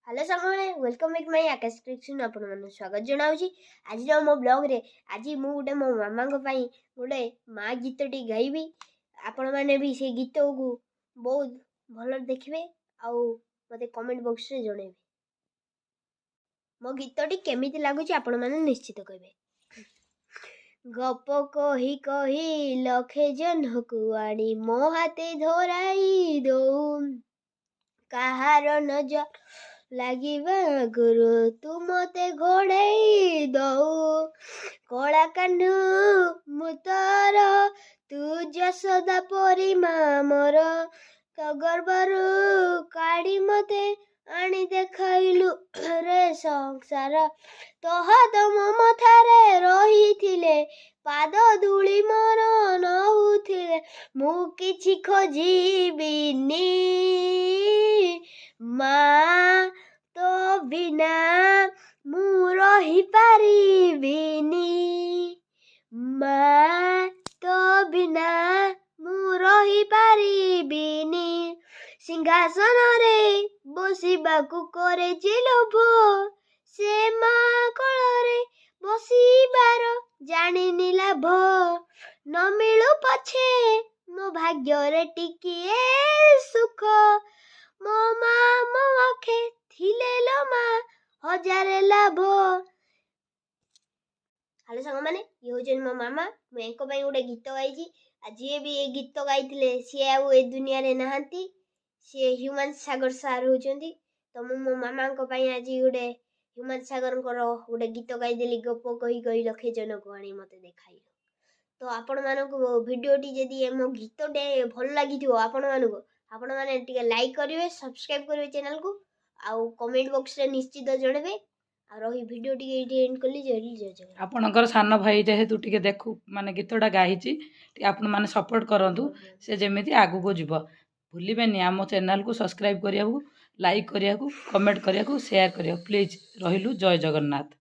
Hello सांगने welcome back my Akash creation आपण मन स्वागत जनाउची। आज मो ब्लॉग रे आज मु गोटे मो मामा को पई गोटे माँ गीतटी गाइबी। आपण माने भी से गीत को बहुत भल देखिबे आउ मते कमेंट बॉक्स रे जणेबे। मो गीतटी केमिति लागुची आपण माने निश्चित कहबे। गप कही कही लखे जन कुआणी मो हाथे धराई दो कहार नजर लागिबा गुरु तू मते घोड़ाई दौ कला कान्हू मुतर तू जसोदा परी मामर तो गर्भरू काढ़ी मते आनी देखाइलु रे संसार तो हाथ मो मथारे रही थिले पाद धूली मोर नहुथिले मु किछि खोजिबिनी माँ तो बिना मु रही पारिबिनी माँ तो बिना मु रही पारिबिनी सिंहासन रे बसिबाकु करेछि लोभ से माँ कोଳରେ बसिबार जानिनी लाभ न मिलु पछे मो भाग्य रे टिकिए सुख मो माँ मो आखे थिले लो माँ हजारे लाभ। हेलो सांग माने ये होजन मो मामा मैं एको पई गोटे गीत गाइची। आज ये भी ए गीत गाइथिले सी आउ ए दुनिया रे नहांती सी ह्यूमन सागर सार होचंती। तो मो मामा को पई आज गोटे ह्यूमन सागर को गोटे गीत गाइ देली गप कही कही लखे जन को आनी मते देखाइलो। तो आपण मानको वीडियोटी जदी मो गीतटे भल लागिथियो आपण मानको आपण माने टिके लाइक करिवे सब्सक्राइब करिवे चैनल को आउ कमेंट बॉक्स रे निश्चित जणबे आ रही वीडियो टिके एठी एंड करली जरी जय आपणकर सान भाई जेहेतु टिके देखु माने गीतटा गाहिची आपण माने सपोर्ट करंतु से जेमिति आगु को जीव भूलिबेनी आम चैनल को सब्सक्राइब करिया लाइक करिया कमेंट करिया शेयर करिया प्लीज रहिलु जय जगन्नाथ।